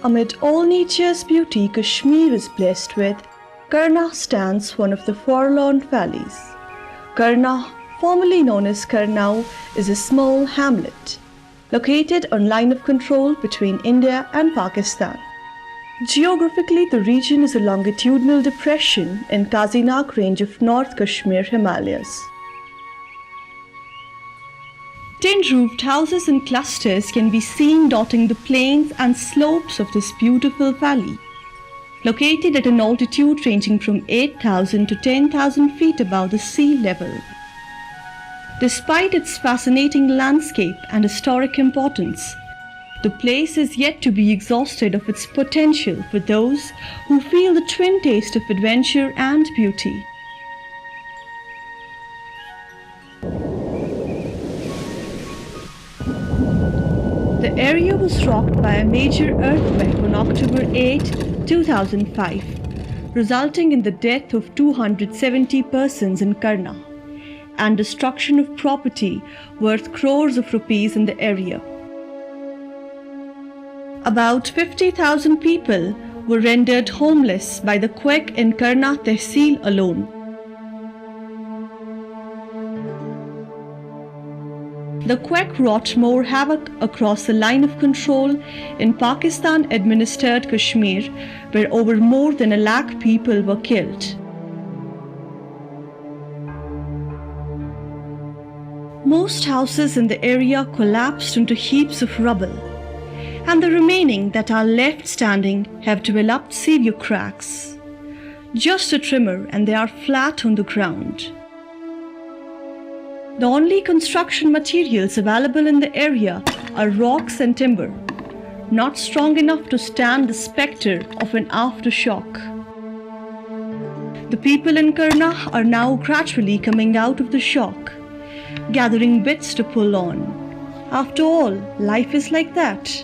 Amid all nature's beauty Kashmir is blessed with, Karnah stands one of the forlorn valleys. Karnah, formerly known as Karnau, is a small hamlet located on line of control between India and Pakistan. Geographically, the region is a longitudinal depression in Kazinaq range of North Kashmir Himalayas. Tin-roofed houses in clusters can be seen dotting the plains and slopes of this beautiful valley, located at an altitude ranging from 8,000 to 10,000 feet above the sea level. Despite its fascinating landscape and historic importance, the place is yet to be exhausted of its potential for those who feel the twin taste of adventure and beauty. The area was rocked by a major earthquake on October 8, 2005, resulting in the death of 270 persons in Karnah and destruction of property worth crores of rupees in the area. About 50,000 people were rendered homeless by the quake in Karnah Tehsil alone. The quake wrought more havoc across the line of control in Pakistan-administered Kashmir, where over more than 1 lakh people were killed. Most houses in the area collapsed into heaps of rubble, and the remaining that are left standing have developed severe cracks. Just a tremor and they are flat on the ground. The only construction materials available in the area are rocks and timber, not strong enough to stand the spectre of an aftershock. The people in Karnah are now gradually coming out of the shock, gathering bits to pull on. After all, life is like that.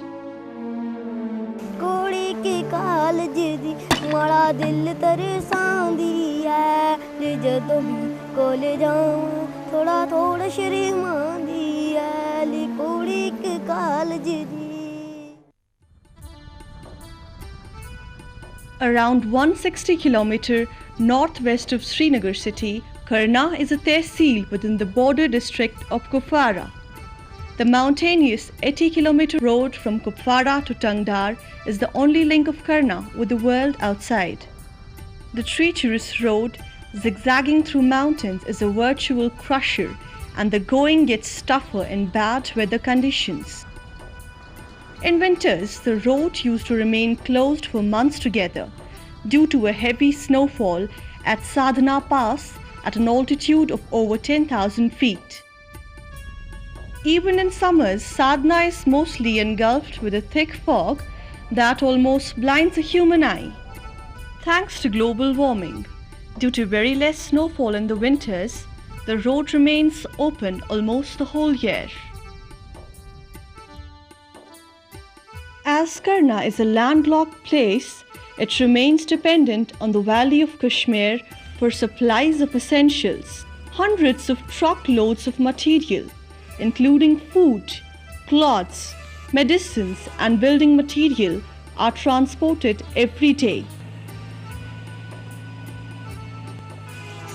Around 160 km northwest of Srinagar city, Karnah is a tehsil within the border district of Kupwara. The mountainous 80 km road from Kupwara to Tangdar is the only link of Karnah with the world outside. The treacherous road, zigzagging through mountains, is a virtual crusher, and the going gets tougher in bad weather conditions. In winters, the road used to remain closed for months together due to a heavy snowfall at Sadhana Pass at an altitude of over 10,000 feet. Even in summers, Sadhana is mostly engulfed with a thick fog that almost blinds a human eye. Thanks to global warming, due to very less snowfall in the winters, the road remains open almost the whole year. As Karnah is a landlocked place, it remains dependent on the Valley of Kashmir for supplies of essentials. Hundreds of truckloads of material, including food, clothes, medicines, and building material, are transported every day.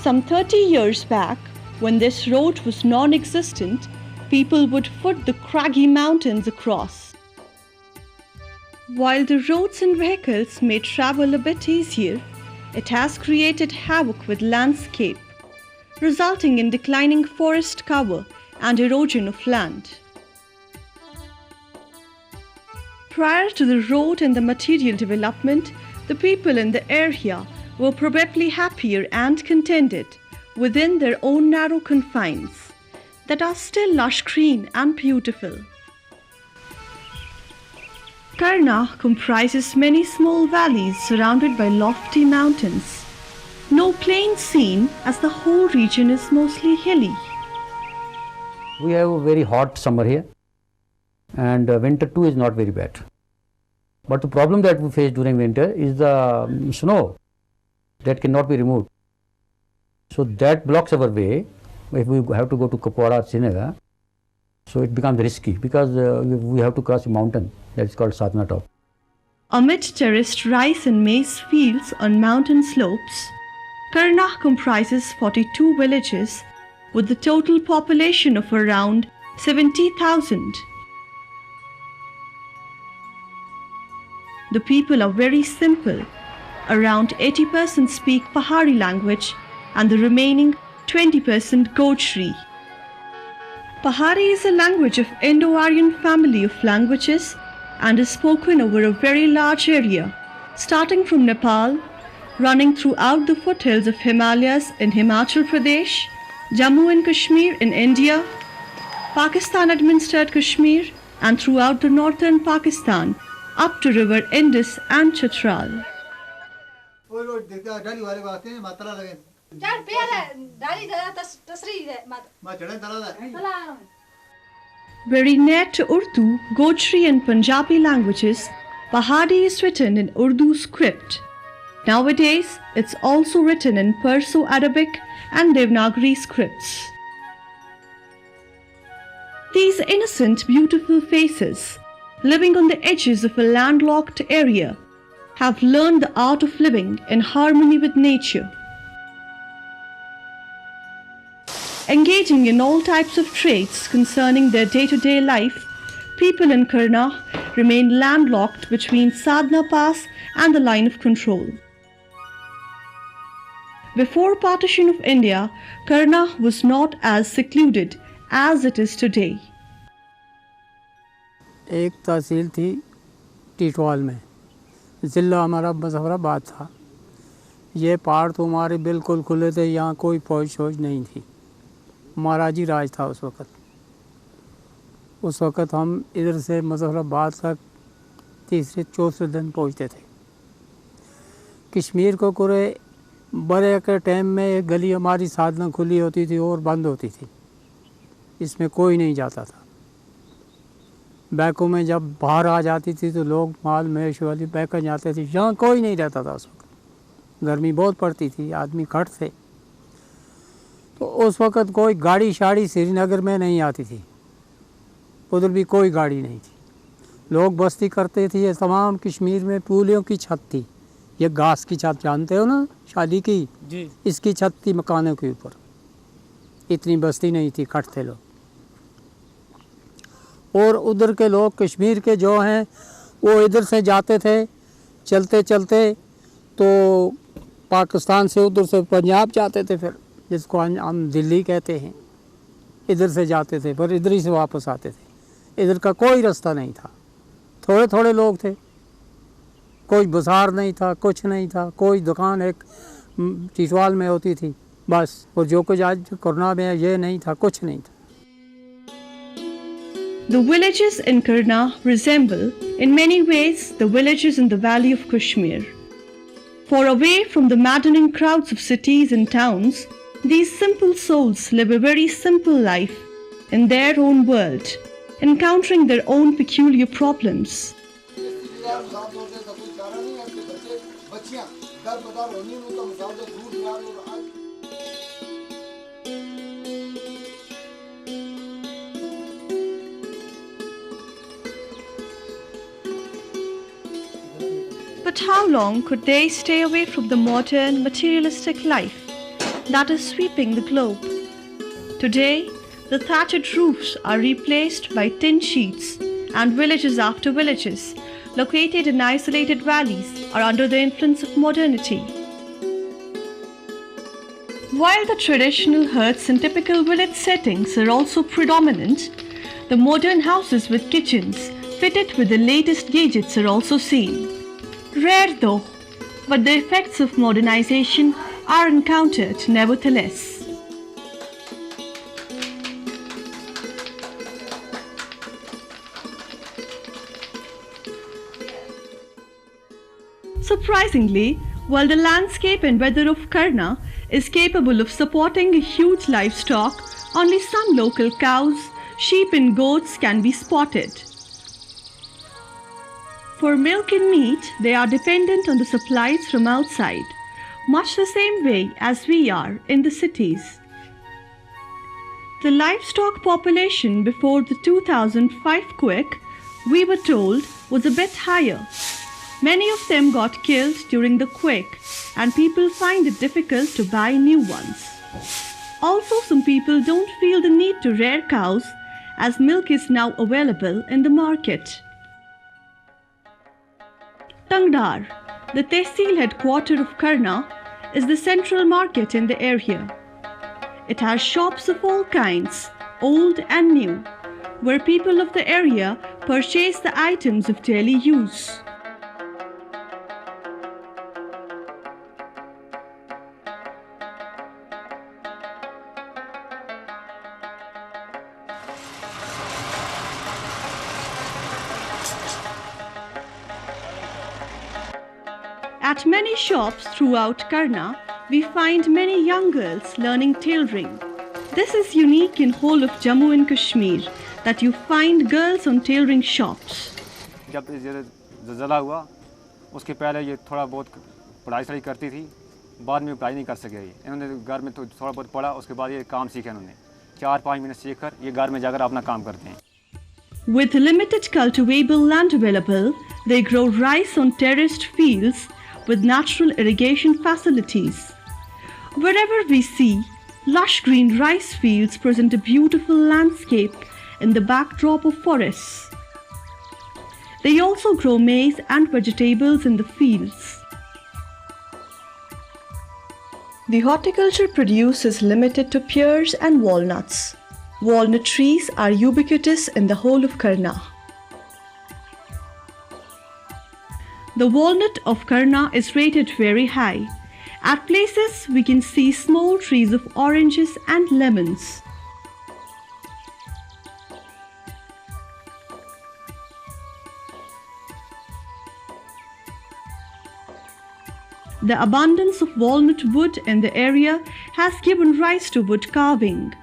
Some 30 years back, when this road was non-existent, people would foot the craggy mountains across. While the roads and vehicles may travel a bit easier, it has created havoc with landscape, resulting in declining forest cover and erosion of land. Prior to the road and the material development, the people in the area were probably happier and contented within their own narrow confines that are still lush green and beautiful. Karnah comprises many small valleys surrounded by lofty mountains. No plains seen, as the whole region is mostly hilly. We have a very hot summer here, and winter too is not very bad. But the problem that we face during winter is the snow that cannot be removed. So that blocks our way. If we have to go to Kupwara or Srinagar, so it becomes risky because we have to cross a mountain that is called Sadhana Top. Amid terraced rice and maize fields on mountain slopes, Karnah comprises 42 villages with a total population of around 70,000. The people are very simple. Around 80% speak Pahari language and the remaining 20% Gojri. Pahari is a language of Indo-Aryan family of languages and is spoken over a very large area, starting from Nepal, running throughout the foothills of Himalayas in Himachal Pradesh, Jammu and Kashmir in India, Pakistan-administered Kashmir, and throughout the northern Pakistan, up to river Indus and Chitral. Very near to Urdu, Gojri and Punjabi languages, Pahari is written in Urdu script. Nowadays, it's also written in Perso-Arabic and Devanagari scripts. These innocent, beautiful faces, living on the edges of a landlocked area, have learned the art of living in harmony with nature. Engaging in all types of trades concerning their day-to-day life, people in Karnah remain landlocked between Sadhna Pass and the line of control. Before partition of India, Karnah was not as secluded as it is today. एक तहसील थी टीटवाल में, ज़िला हमारा मुजफ्फराबाद था। ये पहाड़ तो हमारे बिल्कुल खुले थे, यहाँ कोई फौज शौज नहीं थी, महाराजी राज था उस वक़्त। उस वक़्त हम इधर से मुजफ्फराबाद तक तीसरे चौथे दिन पहुँचते थे। कश्मीर को पूरे बड़े के टाइम में एक गली हमारी साधना खुली होती थी और बंद होती थी, इसमें कोई नहीं जाता था। बैकों में जब बाहर आ जाती थी तो लोग माल मवेशी वाली बैकर जाते थे, यहाँ कोई नहीं रहता था उस वक्त। गर्मी बहुत पड़ती थी, आदमी खट थे, तो उस वक़्त कोई गाड़ी शाड़ी श्रीनगर में नहीं आती थी, उधर भी कोई गाड़ी नहीं थी। लोग बस्ती करते थे। ये तमाम कश्मीर में पुलियों की छत थी, ये घास की छत जानते हो ना, शादी की जी, इसकी छत थी मकानों के ऊपर। इतनी बस्ती नहीं थी, खट थे लोग। और उधर के लोग कश्मीर के जो हैं वो इधर से जाते थे चलते चलते, तो पाकिस्तान से उधर से पंजाब जाते थे, फिर जिसको हम दिल्ली कहते हैं, इधर से जाते थे, पर इधर ही से वापस आते थे। इधर का कोई रास्ता नहीं था, थोड़े थोड़े लोग थे, कोई बाजार नहीं था, कुछ नहीं था। कोई दुकान एक टीटवाल में होती थी बस, और जो कुछ आज करना में ये नहीं था, कुछ नहीं था। The villages in Karnah resemble in many ways the villages in the valley of Kashmir. For away from the maddening crowds of cities and towns, these simple souls live a very simple life in their own world, encountering their own peculiar problems. But how long could they stay away from the modern materialistic life that is sweeping the globe? Today, the thatched roofs are replaced by tin sheets, and villages after villages, located in isolated valleys, are under the influence of modernity. While the traditional huts and typical village settings are also predominant, the modern houses with kitchens fitted with the latest gadgets are also seen. Rare though, but the effects of modernization are encountered nevertheless. Surprisingly, while the landscape and weather of Karnah is capable of supporting a huge livestock, only some local cows, sheep and goats can be spotted. For milk and meat, they are dependent on the supplies from outside, much the same way as we are in the cities. The livestock population before the 2005 quake, we were told, was a bit higher. Many of them got killed during the quake, and people find it difficult to buy new ones. Also, some people don't feel the need to rear cows as milk is now available in the market. Tangdar, the tehsil headquarter of Karnah, is the central market in the area. It has shops of all kinds, old and new, where people of the area purchase the items of daily use. At many shops throughout Karnah, we find many young girls learning tailoring. This is unique in whole of Jammu and Kashmir that you find girls on tailoring shops. जब ज़लज़ला हुआ उसके पहले ये थोड़ा बहुत पढ़ाई करती थी, बाद में पढ़ाई नहीं कर सके। इन्होंने घर में तो थोड़ा बहुत पढ़ा, उसके बाद ये काम सीखा इन्होंने। 4-5 महीने सीखकर ये घर में जाकर अपना काम करते हैं। With limited cultivable land available, they grow rice on terraced fields with natural irrigation facilities. Wherever we see, lush green rice fields present a beautiful landscape in the backdrop of forests. They also grow maize and vegetables in the fields. The horticulture produce is limited to pears and walnuts. Walnut trees are ubiquitous in the whole of Karnah. The walnut of Karnah is rated very high. At places, we can see small trees of oranges and lemons. The abundance of walnut wood in the area has given rise to wood carving.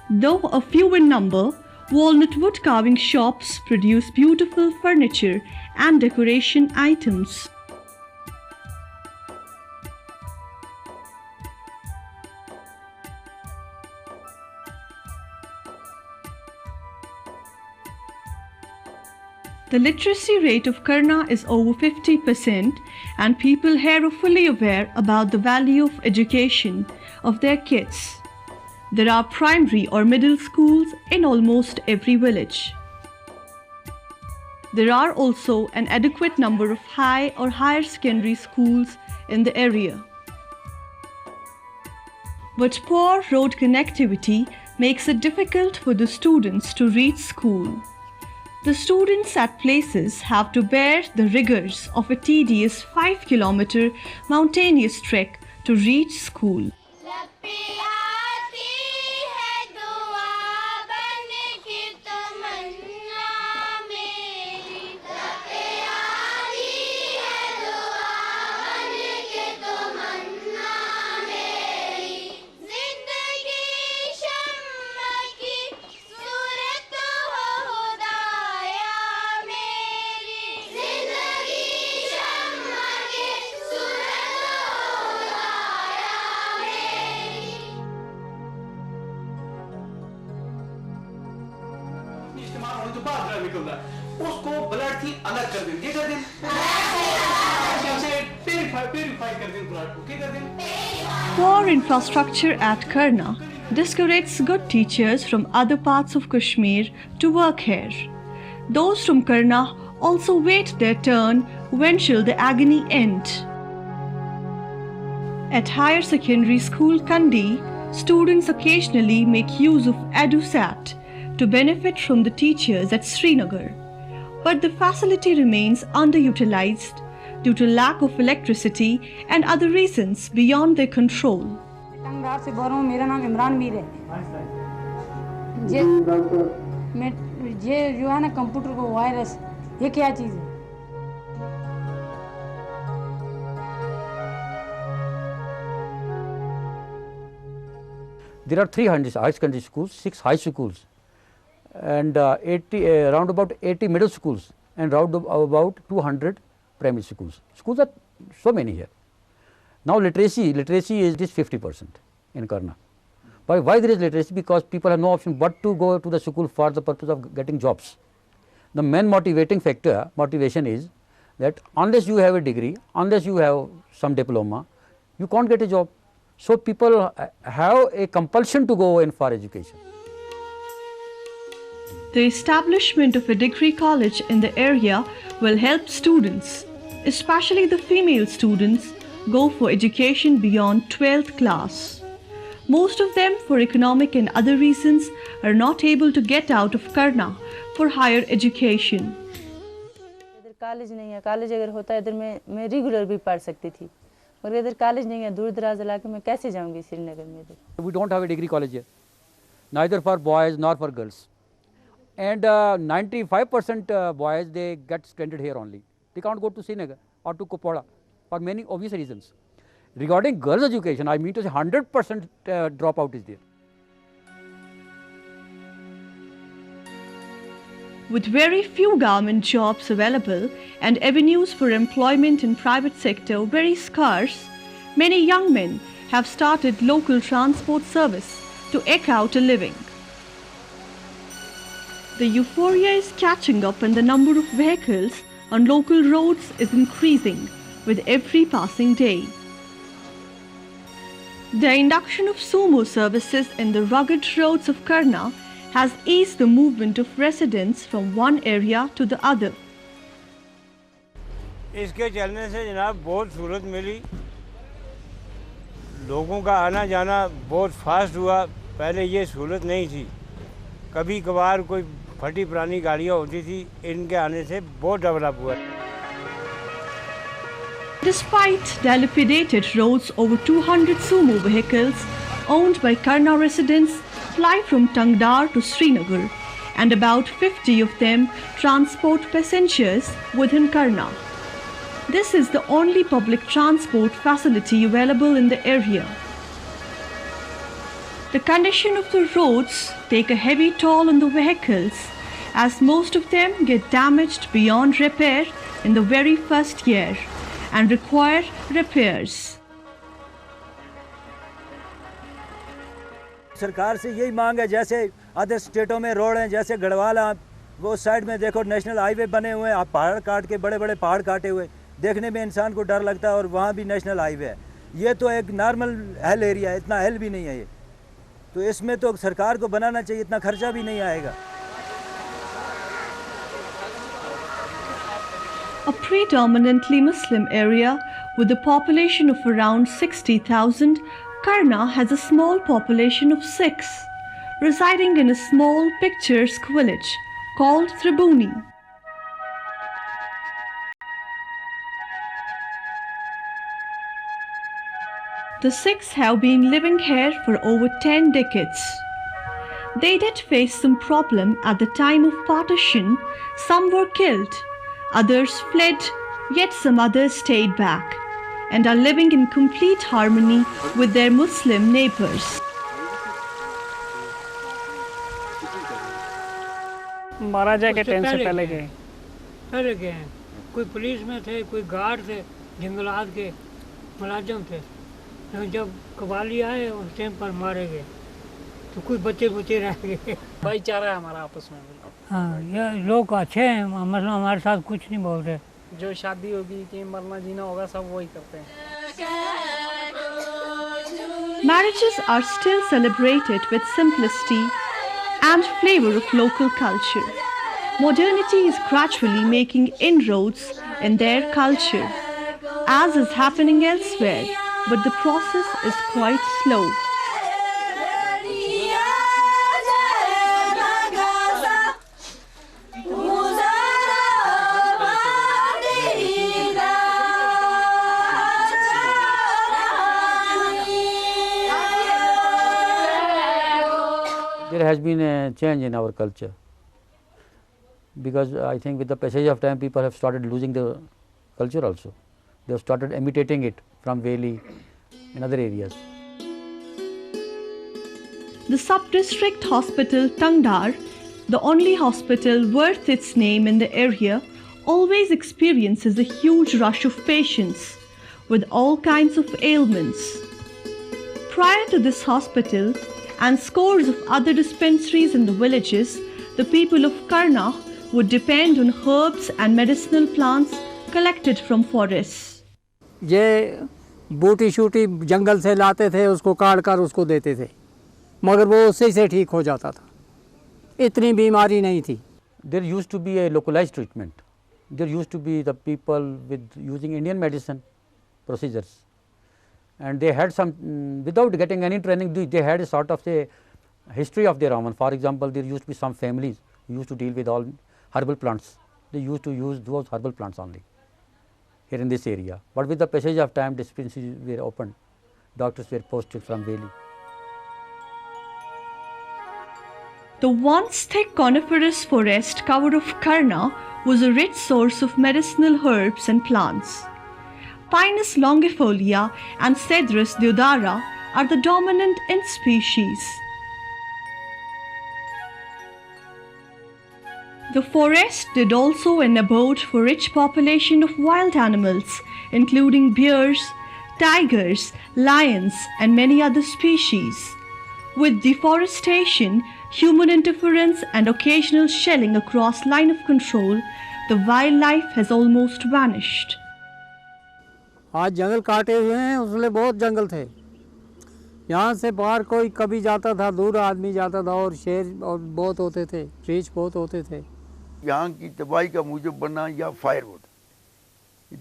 Though a few in number, walnut wood carving shops produce beautiful furniture and decoration items. The literacy rate of Karnah is over 50%, and people here are fully aware about the value of education of their kids. There are primary or middle schools in almost every village. There are also an adequate number of high or higher secondary schools in the area. But poor road connectivity makes it difficult for the students to reach school. The students at places have to bear the rigors of a tedious 5-kilometer mountainous trek to reach school. उसको blood थी अलग कर दें, ये कर दें, purify कर दें ब्लड को, क्या कर दें? Poor infrastructure at Karnah discourages good teachers from other parts of Kashmir to work here. Those from Karnah also wait their turn. When shall the agony end? At higher secondary school Kandi, students occasionally make use of EduSat to benefit from the teachers at Srinagar. But the facility remains underutilized due to lack of electricity and other reasons beyond their control. Tangdhar से बोल रहा हूँ, मेरा नाम इमरान मीर है। ये जो है ना कंप्यूटर को वायरस, ये क्या चीज़ है? There are 300 high secondary schools, 6 high schools, and around about 80 middle schools, and around about 200 primary schools. Schools are so many here. Now literacy is 50% in Karnah. Why there is literacy? Because people have no option but to go to the school for the purpose of getting jobs. The main motivation is that unless you have a degree, unless you have some diploma, you can't get a job. So people have a compulsion to go in for education. The establishment of a degree college in the area will help students, especially the female students, go for education beyond 12th class. Most of them, for economic and other reasons, are not able to get out of Karnah for higher education. इधर college नहीं है, college अगर होता है इधर मैं regular भी पढ़ सकती थी, मगर इधर कॉलेज नहीं है, दूर दराज इलाके में कैसे जाऊंगी श्रीनगर में इधर. We don't have a degree college here, neither for boys nor for girls. And 95% boys, they get stranded here only. They can't go to Srinagar or to Kupwara for many obvious reasons. Regarding girls' education, I mean to say 100% dropout is there. With very few government jobs available and avenues for employment in private sector very scarce, many young men have started local transport service to eke out a living. The euphoria is catching up and the number of vehicles on local roads is increasing with every passing day. The induction of sumo services in the rugged roads of Karnah has eased the movement of residents from one area to the other. इसके चलने से जनाब बहुत सहूलत मिली, लोगों का आना जाना बहुत फास्ट हुआ. पहले ये सहूलत नहीं थी, कभी कभार कोई फटी पुरानी गाड़ियाँ होती थी, इनके आने से बहुत डेवलप हुआ. Despite dilapidated roads, over 200 sumo vehicles owned by Karnah residents fly from Tangdar to Srinagar, and about 50 of them transport passengers within Karnah. This is the only public transport facility available in the area. The condition of the roads take a heavy toll on the vehicles, as most of them get damaged beyond repair in the very first year and require repairs. सरकार से यही मांग है, जैसे other स्टेटों में road हैं, जैसे गढ़वाल वो साइड में देखो नेशनल हाईवे बने हुए हैं, आप पहाड़ काट के बड़े बड़े पहाड़ काटे हुए, देखने में इंसान को डर लगता है, और वहाँ भी नेशनल हाईवे है. ये तो एक नॉर्मल हिल एरिया है, इतना हिल भी नहीं है ये, तो इसमें तो सरकार को बनाना चाहिए, इतना खर्चा भी नहीं आएगा. A predominantly Muslim area with a population of around 60,000, Karnah has a small population of 6, residing in a small picturesque village called Tribuni. The 6 have been living here for over 10 decades. They did face some problem at the time of partition. Some were killed, others fled, yet some others stayed back and are living in complete harmony with their Muslim neighbors. महाराजा के time से पहले गए हैं. कोई police में थे, कोई guard थे, जंगलात के मुलाजिम थे. जब कबाली आए उस टाइम पर मारे गए, तो कुछ बच्चे रह गए. भाईचारा है हमारा आपस में. हाँ, ये लोग अच्छे हैं, मतलब हमारे साथ कुछ नहीं बोल रहे. जो शादी होगी कि मरना जीना होगा सब वही करते हैं. Marriages are still celebrated with simplicity and flavor of local culture. Modernity is gradually making inroads in their culture, as is happening elsewhere, but the process is quite slow. There has been a change in our culture, because I think with the passage of time people have started losing the culture also. They have started imitating it from Veli and other areas. The sub-district hospital Tangdar, the only hospital worth its name in the area, always experiences a huge rush of patients with all kinds of ailments. Prior to this hospital and scores of other dispensaries in the villages, the people of Karnah would depend on herbs and medicinal plants collected from forests. ये बूटी sooty जंगल से लाते थे, उसको काट कर उसको देते थे, मगर वो उसी से ठीक हो जाता था, इतनी बीमारी नहीं थी. There used to be a localized treatment. There used to be the people with using Indian medicine procedures, and they had some without getting any training, they had a sort of a history of their own. For example, there used to be some families who used to deal with all herbal plants. They used to use those herbal plants only here in this area. But with the passage of time, dispensaries were opened, doctors were posted from Delhi. The once thick coniferous forest cover of Karnah was a rich source of medicinal herbs and plants. Pinus longifolia and Cedrus deodara are the dominant in species. The forest did also an abode for rich population of wild animals, including bears, tigers, lions, and many other species. With deforestation, human interference, and occasional shelling across line of control, the wildlife has almost vanished. आज जंगल काटे हुए हैं, उसमें बहुत जंगल थे. यहाँ से बाहर कोई कभी जाता था, दूर आदमी जाता था, और शेर और बहुत होते थे, रीछ बहुत होते थे. यहाँ की तबाही का मूजब बनना या फायरवुड,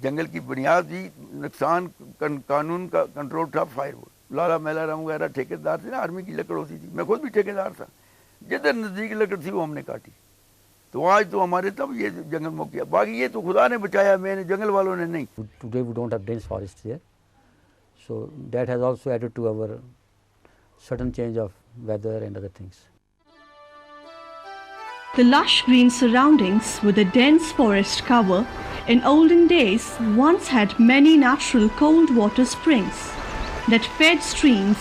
जंगल की बुनियादी नुकसान कानून का कंट्रोल था फायरवुड. लाला मेलाराम वगैरह ठेकेदार थे ना, आर्मी की लकड़ होती थी, मैं खुद भी ठेकेदार था. जिधर नज़दीक लकड़ थी वो हमने काटी. तो आज तो हमारे तब ये जंगल मुक्त किया, बाकी ये तो खुदा ने बचाया, मैंने जंगल वालों ने नहीं. Today we don't have dense forests here, so that has also added to our sudden change of weather and other things. The lush green surroundings with a dense forest cover in olden days once had many natural cold water springs that fed streams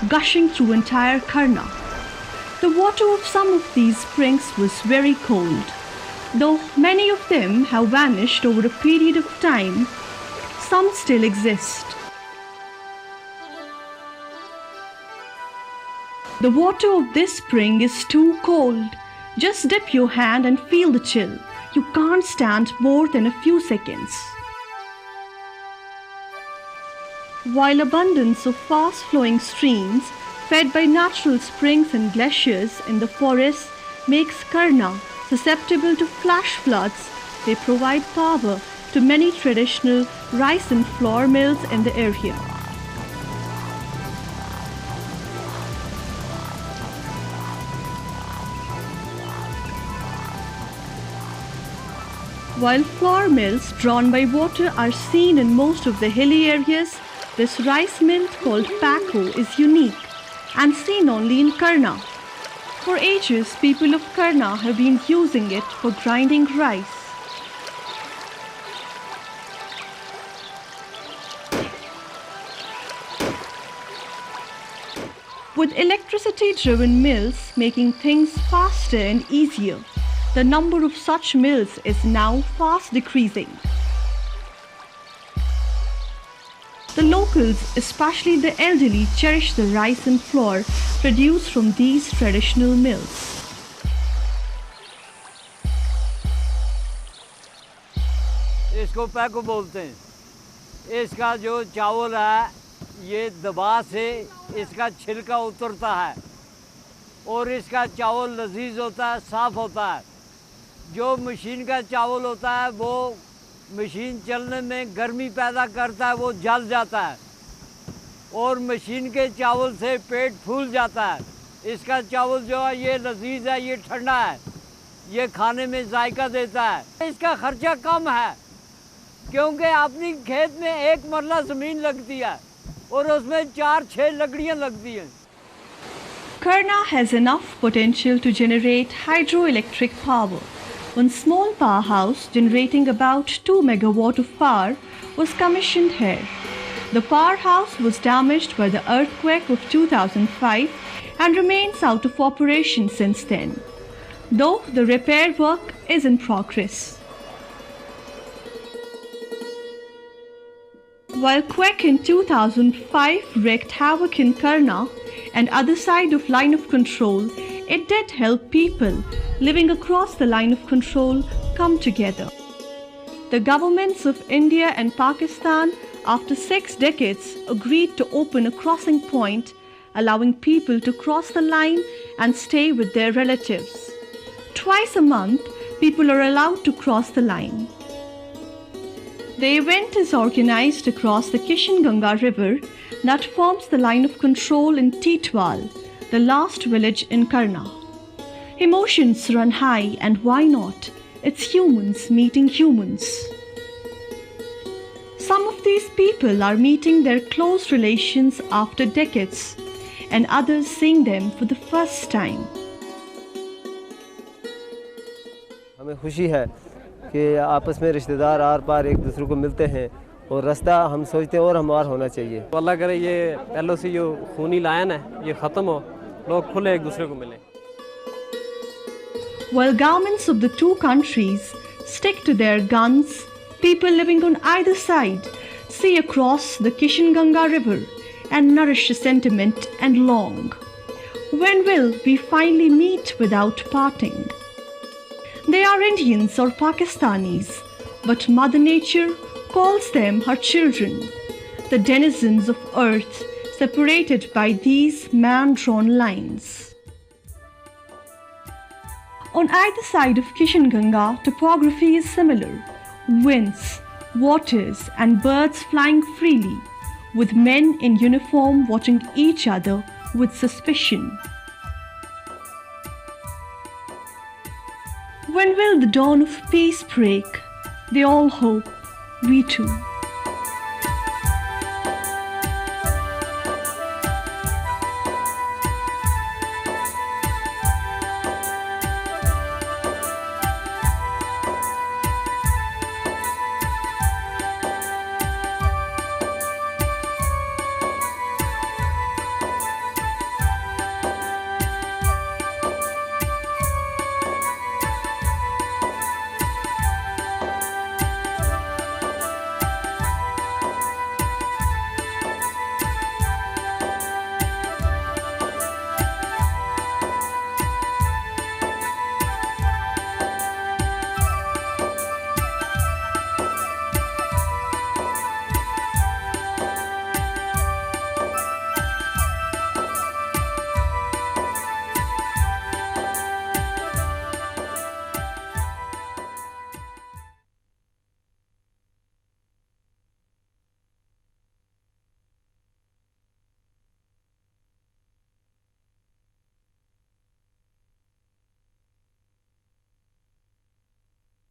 gushing through entire Karnah. The water of some of these springs was very cold. Though many of them have vanished over a period of time, some still exist. The water of this spring is too cold. Just dip your hand and feel the chill. You can't stand more than a few seconds. While abundance of fast-flowing streams fed by natural springs and glaciers in the forests makes Karnah susceptible to flash floods, they provide power to many traditional rice and flour mills in the area. While flour mills drawn by water are seen in most of the hilly areas, this rice mill called Paco is unique and seen only in Karnah. For ages, people of Karnah have been using it for grinding rice. With electricity-driven mills making things faster and easier, the number of such mills is now fast decreasing. The locals, especially the elderly, cherish the rice and flour produced from these traditional mills. इसको पैको बोलते हैं. इसका जो चावल है, ये दबा से इसका छिलका उतरता है और इसका चावल लजीज होता है, साफ होता है. जो मशीन का चावल होता है वो मशीन चलने में गर्मी पैदा करता है, वो जल जाता है और मशीन के चावल से पेट फूल जाता है. इसका चावल जो है ये लजीज है, ये ठंडा है, ये खाने में जायका देता है. इसका खर्चा कम है क्योंकि अपनी खेत में एक मरला ज़मीन लगती है और उसमें 4-6 लकड़ियाँ लगती हैं. Karnah has enough potential to generate hydroelectric power. One small powerhouse generating about 2 megawatt of power was commissioned here. The powerhouse was damaged by the earthquake of 2005 and remains out of operation since then, though the repair work is in progress. While quake in 2005 wreaked havoc in Karnah and other side of line of control, it did help people living across the line of control come together. The governments of India and Pakistan, after 6 decades, agreed to open a crossing point, allowing people to cross the line and stay with their relatives. Twice a month, people are allowed to cross the line. The event is organized across the Kishanganga River that forms the line of control in Titwal, the last village in Karnah. Emotions run high, and why not? It's humans meeting humans. Some of these people are meeting their close relations after decades, and others seeing them for the first time. हमें खुशी है कि आपस में रिश्तेदार are पार एक दूसरे को मिलते हैं और रास्ता हम सोचते हैं और हमवार होना चाहिए। तो अल्लाह करे ये LOC जो खूनी लायन है ये ख़त्म हो, लोग खुले एक दूसरे को मिलें। While governments of the two countries stick to their guns, people living on either side see across the Kishanganga River and nourish the sentiment and long. When will we finally meet without parting? They are Indians or Pakistanis, but Mother Nature calls them her children, the denizens of earth separated by these man-drawn lines. On either side of Kishanganga, topography is similar. Winds, waters and birds flying freely, with men in uniform watching each other with suspicion. When will the dawn of peace break? They all hope, we too.